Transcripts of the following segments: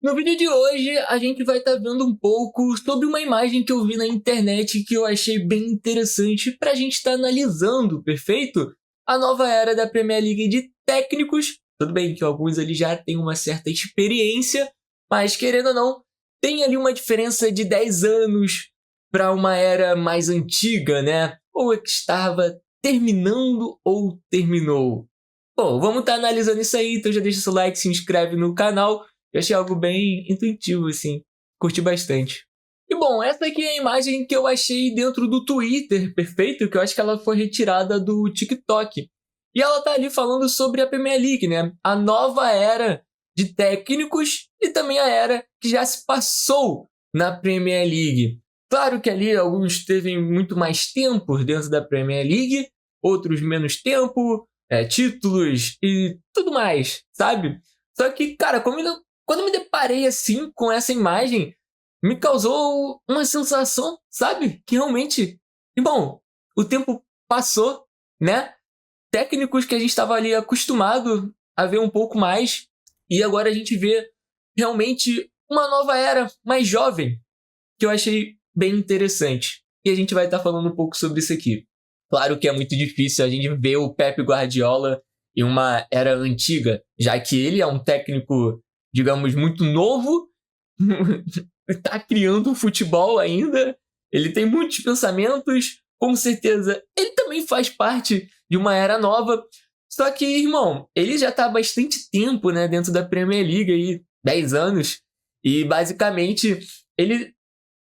No vídeo de hoje, a gente vai estar vendo um pouco sobre uma imagem que eu vi na internet que eu achei bem interessante para a gente estar analisando, perfeito? A nova era da Premier League de técnicos. Tudo bem que alguns ali já têm uma certa experiência, mas querendo ou não, tem ali uma diferença de 10 anos para uma era mais antiga, né? Ou é que estava terminando ou terminou. Bom, vamos estar analisando isso aí, então já deixa seu like, se inscreve no canal. Eu achei algo bem intuitivo, assim. Curti bastante. E bom, essa aqui é a imagem que eu achei dentro do Twitter, perfeito? Que eu acho que ela foi retirada do TikTok. E ela tá ali falando sobre a Premier League, né? A nova era de técnicos e também a era que já se passou na Premier League. Claro que ali alguns teve muito mais tempo dentro da Premier League, outros menos tempo, títulos e tudo mais, sabe? Só que, cara, quando eu me deparei assim com essa imagem, me causou uma sensação, sabe? Que realmente, e bom, o tempo passou, né? Técnicos que a gente estava ali acostumado a ver um pouco mais, e agora a gente vê realmente uma nova era mais jovem, que eu achei bem interessante. E a gente vai estar falando um pouco sobre isso aqui. Claro que é muito difícil a gente ver o Pep Guardiola em uma era antiga, já que ele é um técnico, digamos, muito novo, está criando o futebol ainda, ele tem muitos pensamentos, com certeza ele também faz parte de uma era nova, só que, irmão, ele já está há bastante tempo, né, dentro da Premier League, aí, 10 anos, e basicamente ele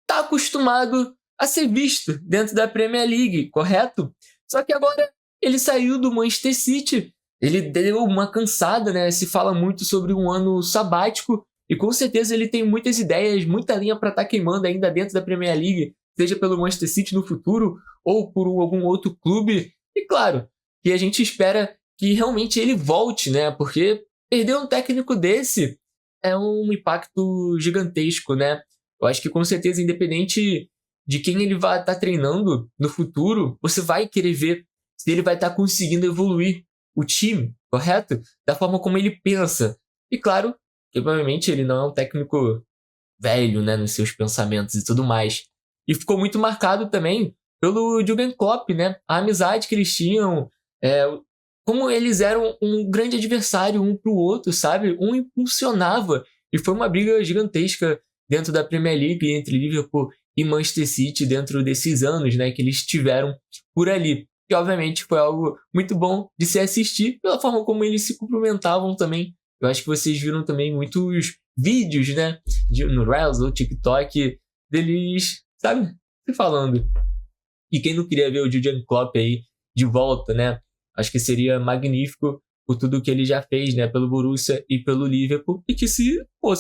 está acostumado a ser visto dentro da Premier League, correto? Só que agora ele saiu do Manchester City, ele deu uma cansada, né? Se fala muito sobre um ano sabático e com certeza ele tem muitas ideias, muita linha para estar queimando ainda dentro da Premier League, seja pelo Manchester City no futuro ou por algum outro clube. E claro, que a gente espera que realmente ele volte, né? Porque perder um técnico desse é um impacto gigantesco, né? Eu acho que com certeza, independente de quem ele vai estar treinando no futuro, você vai querer ver se ele vai estar conseguindo evoluir o time, correto? Da forma como ele pensa. E claro, que provavelmente ele não é um técnico velho, né, nos seus pensamentos e tudo mais. E ficou muito marcado também pelo Jürgen Klopp, né? A amizade que eles tinham, como eles eram um grande adversário um para o outro, sabe? Um impulsionava. E foi uma briga gigantesca dentro da Premier League entre Liverpool e Manchester City dentro desses anos, né, que eles tiveram por ali. E obviamente foi algo muito bom de se assistir pela forma como eles se cumprimentavam também. Eu acho que vocês viram também muitos vídeos, né, no Reels ou TikTok deles, sabe, se falando. E quem não queria ver o Jürgen Klopp aí de volta, né? Acho que seria magnífico por tudo que ele já fez, né, pelo Borussia e pelo Liverpool. E que se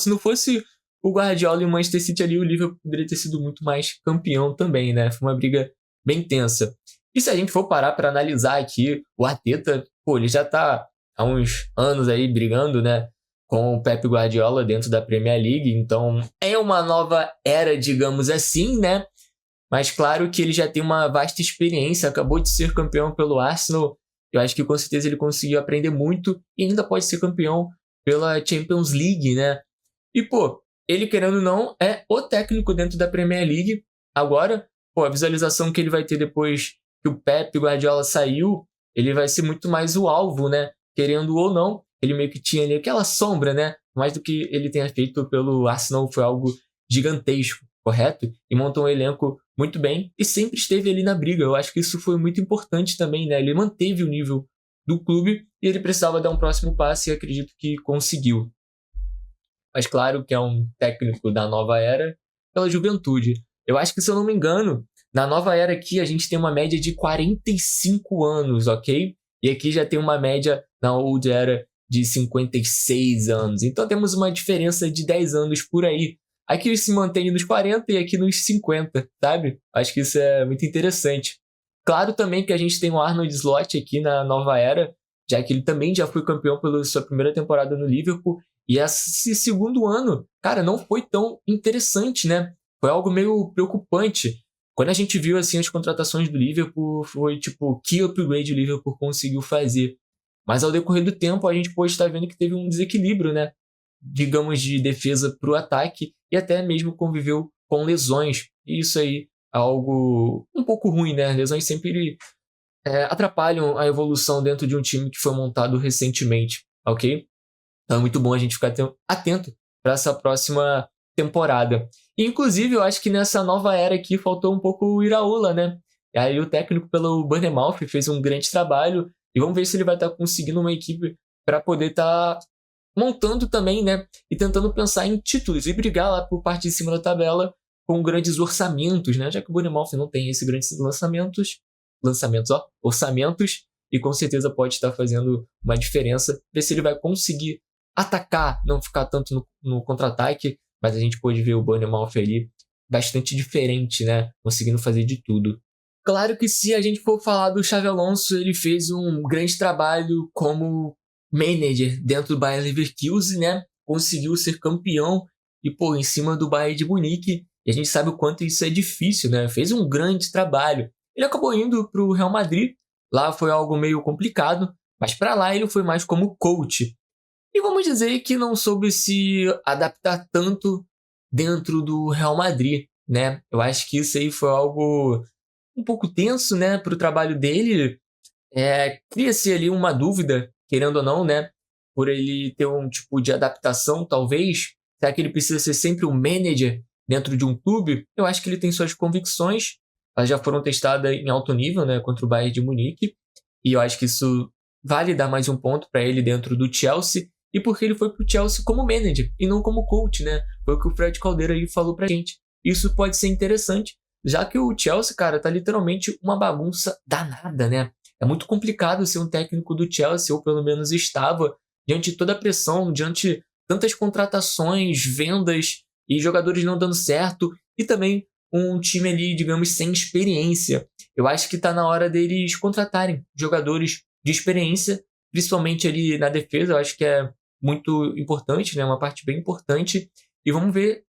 não fosse o Guardiola e o Manchester City ali, o Liverpool poderia ter sido muito mais campeão também, né? Foi uma briga bem tensa. E se a gente for parar para analisar aqui, o Arteta, ele já tá há uns anos aí brigando, né, com o Pep Guardiola dentro da Premier League, então é uma nova era, digamos assim, né? Mas claro que ele já tem uma vasta experiência, acabou de ser campeão pelo Arsenal. Eu acho que com certeza ele conseguiu aprender muito e ainda pode ser campeão pela Champions League, né? E, ele, querendo ou não, é o técnico dentro da Premier League. Agora, a visualização que ele vai ter depois que o Pep Guardiola saiu, ele vai ser muito mais o alvo, né? Querendo ou não, ele meio que tinha ali aquela sombra, né? Mais do que ele tenha feito pelo Arsenal, foi algo gigantesco, correto? E montou um elenco muito bem e sempre esteve ali na briga. Eu acho que isso foi muito importante também, né? Ele manteve o nível do clube e ele precisava dar um próximo passo e acredito que conseguiu. Mas claro que é um técnico da nova era pela juventude. Eu acho que, se eu não me engano, na nova era aqui a gente tem uma média de 45 anos, ok? E aqui já tem uma média na old era de 56 anos. Então temos uma diferença de 10 anos por aí. Aqui se mantém nos 40 e aqui nos 50, sabe? Acho que isso é muito interessante. Claro também que a gente tem o Arnold Slot aqui na nova era, já que ele também já foi campeão pela sua primeira temporada no Liverpool. E esse segundo ano, cara, não foi tão interessante, né? Foi algo meio preocupante. Quando a gente viu, assim, as contratações do Liverpool, foi tipo, que upgrade o Liverpool conseguiu fazer. Mas ao decorrer do tempo, a gente pode estar vendo que teve um desequilíbrio, né? digamos, de defesa para o ataque e até mesmo conviveu com lesões. E isso aí é algo um pouco ruim, né? Lesões sempre atrapalham a evolução dentro de um time que foi montado recentemente, ok? Então é muito bom a gente ficar atento para essa próxima temporada. E, inclusive, eu acho que nessa nova era aqui faltou um pouco o Iraola, né? E aí o técnico pelo Bournemouth fez um grande trabalho e vamos ver se ele vai estar conseguindo uma equipe para poder estar montando também, né? E tentando pensar em títulos e brigar lá por parte de cima da tabela com grandes orçamentos, né? Já que o Bournemouth não tem esses grandes orçamentos, e com certeza pode estar fazendo uma diferença, ver se ele vai conseguir atacar, não ficar tanto no contra-ataque, mas a gente pode ver o Bournemouth ali bastante diferente, né? Conseguindo fazer de tudo. Claro que se a gente for falar do Xabi Alonso, ele fez um grande trabalho como manager dentro do Bayer Leverkusen, né? Conseguiu ser campeão e, pô, em cima do Bayern de Munique. E a gente sabe o quanto isso é difícil, né? Fez um grande trabalho. Ele acabou indo para o Real Madrid. Lá foi algo meio complicado, mas para lá ele foi mais como coach. E vamos dizer que não soube se adaptar tanto dentro do Real Madrid, né? Eu acho que isso aí foi algo um pouco tenso, né, para o trabalho dele. Cria-se ali uma dúvida, querendo ou não, né, por ele ter um tipo de adaptação, talvez. Será que ele precisa ser sempre um manager dentro de um clube? Eu acho que ele tem suas convicções, elas já foram testadas em alto nível, né, contra o Bayern de Munique, e eu acho que isso vale dar mais um ponto para ele dentro do Chelsea, e porque ele foi para o Chelsea como manager e não como coach, né? Foi o que o Fred Caldeira aí falou pra gente. Isso pode ser interessante, já que o Chelsea, cara, tá literalmente uma bagunça danada, né? É muito complicado ser um técnico do Chelsea, ou pelo menos estava, diante de toda a pressão, diante de tantas contratações, vendas e jogadores não dando certo, e também um time ali, digamos, sem experiência. Eu acho que tá na hora deles contratarem jogadores de experiência, principalmente ali na defesa. Eu acho que é muito importante, né? Uma parte bem importante. E vamos ver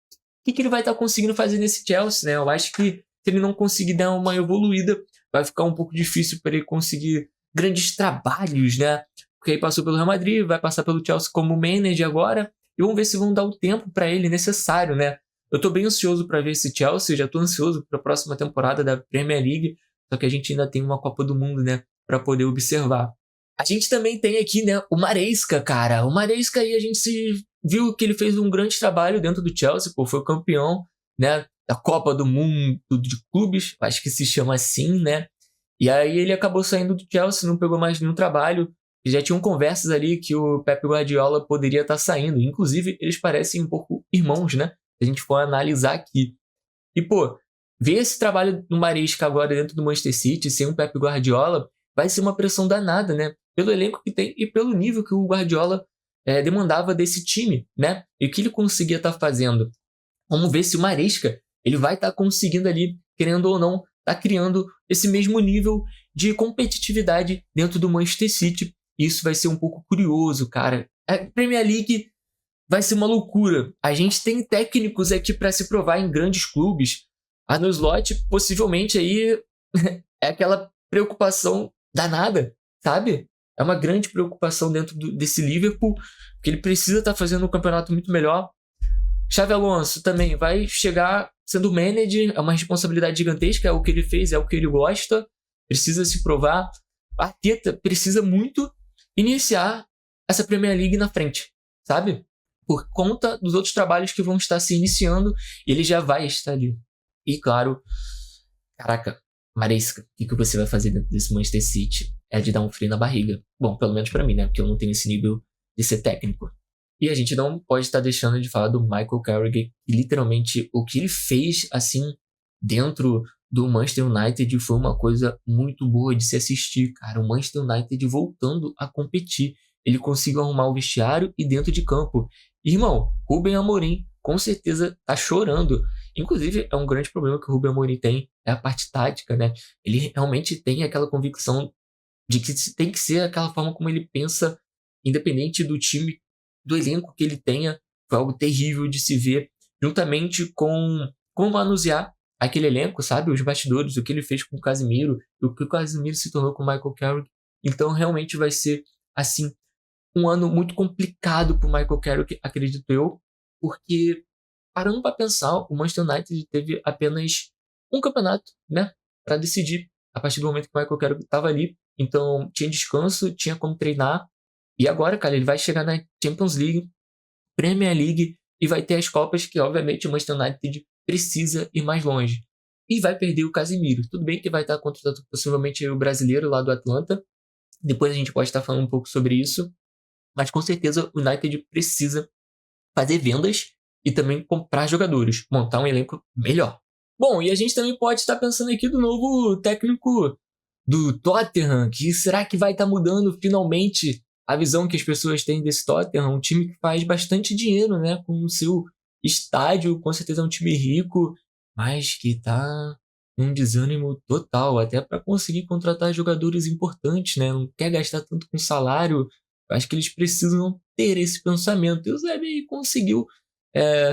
o que ele vai estar conseguindo fazer nesse Chelsea, né? Eu acho que se ele não conseguir dar uma evoluída, vai ficar um pouco difícil para ele conseguir grandes trabalhos, né? Porque aí passou pelo Real Madrid, vai passar pelo Chelsea como manager agora, e vamos ver se vão dar o tempo para ele necessário, né? Eu tô bem ansioso para ver esse Chelsea, já tô ansioso para a próxima temporada da Premier League, só que a gente ainda tem uma Copa do Mundo, né, para poder observar. A gente também tem aqui, né, o Maresca, cara. O Maresca aí a gente viu que ele fez um grande trabalho dentro do Chelsea, pô, foi campeão, né, da Copa do Mundo de Clubes, acho que se chama assim, né? E aí ele acabou saindo do Chelsea, não pegou mais nenhum trabalho. E já tinham conversas ali que o Pep Guardiola poderia estar saindo. Inclusive, eles parecem um pouco irmãos, né? Se a gente for analisar aqui. E, pô, ver esse trabalho do Maresca agora dentro do Manchester City, sem um Pep Guardiola, vai ser uma pressão danada, né? Pelo elenco que tem e pelo nível que o Guardiola demandava desse time, né? E o que ele conseguia estar fazendo. Vamos ver se o Maresca ele vai estar conseguindo ali, querendo ou não, tá criando esse mesmo nível de competitividade dentro do Manchester City. Isso vai ser um pouco curioso, cara. A Premier League vai ser uma loucura. A gente tem técnicos aqui para se provar em grandes clubes. Arne Slot, possivelmente aí é aquela preocupação danada, sabe? É uma grande preocupação dentro desse Liverpool, porque ele precisa estar fazendo um campeonato muito melhor. Xabi Alonso também vai chegar sendo manager, é uma responsabilidade gigantesca, é o que ele fez, é o que ele gosta, precisa se provar. A Arteta precisa muito iniciar essa Premier League na frente, sabe? Por conta dos outros trabalhos que vão estar se iniciando, ele já vai estar ali. E claro, caraca, Maresca, o que você vai fazer dentro desse Manchester City? É de dar um frio na barriga. Bom, pelo menos pra mim, né? Porque eu não tenho esse nível de ser técnico. E a gente não pode estar deixando de falar do Michael Carrick, que literalmente o que ele fez, assim, dentro do Manchester United foi uma coisa muito boa de se assistir, cara. O Manchester United voltando a competir. Ele conseguiu arrumar o vestiário e dentro de campo. Irmão, Ruben Amorim com certeza tá chorando. Inclusive, é um grande problema que o Ruben Amorim tem, é a parte tática, né? Ele realmente tem aquela convicção de que tem que ser aquela forma como ele pensa, independente do time, do elenco que ele tenha. Foi algo terrível de se ver, juntamente com como manusear aquele elenco, sabe? Os bastidores, o que ele fez com o Casemiro, o que o Casemiro se tornou com o Michael Carrick. Então, realmente vai ser, assim, um ano muito complicado pro Michael Carrick, acredito eu, porque, parando para pensar, o Manchester United teve apenas um campeonato, né, para decidir, a partir do momento que o Michael Carrick estava ali. Então, tinha descanso, tinha como treinar, e agora, cara, ele vai chegar na Champions League, Premier League, e vai ter as Copas que, obviamente, o Manchester United precisa ir mais longe. E vai perder o Casemiro. Tudo bem que vai estar contra possivelmente o brasileiro lá do Atlanta. Depois a gente pode estar falando um pouco sobre isso. Mas com certeza o United precisa fazer vendas e também comprar jogadores, montar um elenco melhor. Bom, e a gente também pode estar pensando aqui do novo técnico do Tottenham, que será que vai estar mudando finalmente a visão que as pessoas têm desse Tottenham, um time que faz bastante dinheiro, né, com o seu estádio, com certeza é um time rico, mas que está um desânimo total, até para conseguir contratar jogadores importantes, né, não quer gastar tanto com salário. Acho que eles precisam ter esse pensamento. E o Zebbi conseguiu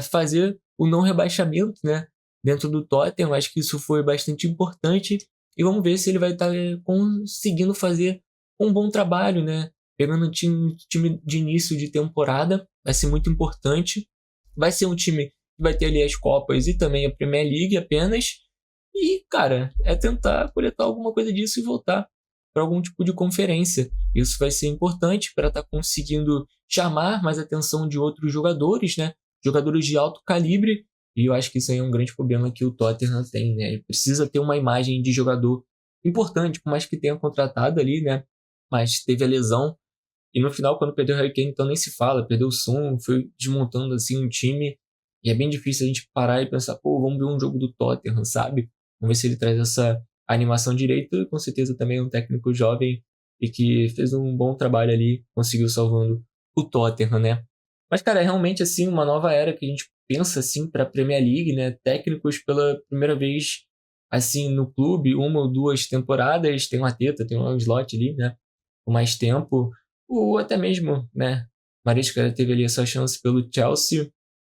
fazer o não rebaixamento, né, dentro do Tottenham. Acho que isso foi bastante importante. E vamos ver se ele vai estar conseguindo fazer um bom trabalho, né? Pegando um time de início de temporada. Vai ser muito importante. Vai ser um time que vai ter ali as Copas e também a Premier League apenas. E, cara, é tentar coletar alguma coisa disso e voltar para algum tipo de conferência. Isso vai ser importante para estar conseguindo chamar mais atenção de outros jogadores, né? Jogadores de alto calibre. E eu acho que isso aí é um grande problema que o Tottenham tem, né? Ele precisa ter uma imagem de jogador importante, por mais que tenha contratado ali, né? Mas teve a lesão. E no final, quando perdeu o Harry Kane, então nem se fala. Perdeu o som, foi desmontando assim um time. E é bem difícil a gente parar e pensar, pô, vamos ver um jogo do Tottenham, sabe? Vamos ver se ele traz essa animação direito. E com certeza também é um técnico jovem e que fez um bom trabalho ali, conseguiu salvando o Tottenham, né? Mas, cara, é realmente assim uma nova era que a gente pensa assim para a Premier League, né? Técnicos pela primeira vez assim no clube, uma ou duas temporadas, tem o Arteta, tem o Ancelotti ali, né? Com mais tempo, ou até mesmo, né? Maresca teve ali essa chance pelo Chelsea,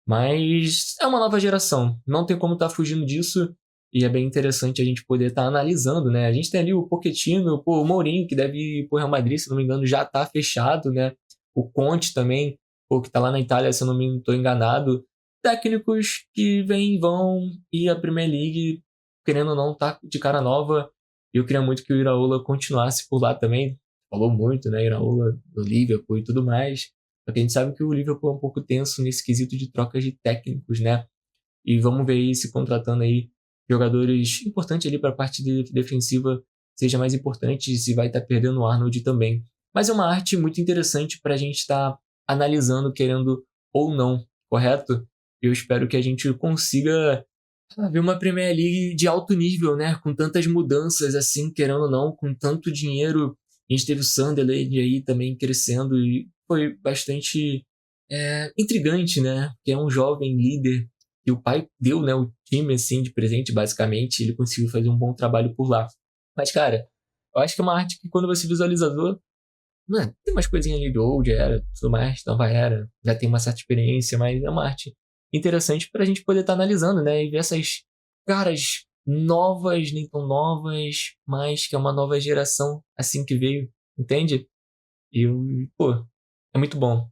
mas é uma nova geração, não tem como estar fugindo disso. E é bem interessante a gente poder estar analisando, né? A gente tem ali o Pochettino, pô, o Mourinho, que deve ir pro Real Madrid, se não me engano, já está fechado, né? O Conte também, pô, que tá lá na Itália, se eu não me estou enganado. Técnicos que vêm e vão, e a Premier League, querendo ou não, tá de cara nova. E eu queria muito que o Iraola continuasse por lá também. Falou muito, né? Iraola do Liverpool e tudo mais. Só que a gente sabe que o Liverpool é um pouco tenso nesse quesito de trocas de técnicos, né? E vamos ver aí se contratando aí jogadores importantes ali para a parte defensiva seja mais importante, se vai estar perdendo o Arnold também. Mas é uma arte muito interessante para a gente estar analisando, querendo ou não, correto? Eu espero que a gente consiga ver uma Premier League de alto nível, né? Com tantas mudanças assim, querendo ou não, com tanto dinheiro. A gente teve o Sunderland aí também crescendo e foi bastante intrigante, né? Que é um jovem líder que o pai deu, né, o time assim de presente, basicamente, ele conseguiu fazer um bom trabalho por lá. Mas, cara, eu acho que é uma arte que quando você visualizador, mano, tem umas coisinhas ali de old era, tudo mais, nova era, já tem uma certa experiência, mas é uma arte interessante pra gente poder estar analisando, né, e ver essas caras novas, nem tão novas, mas que é uma nova geração assim que veio, entende? E, pô, é muito bom.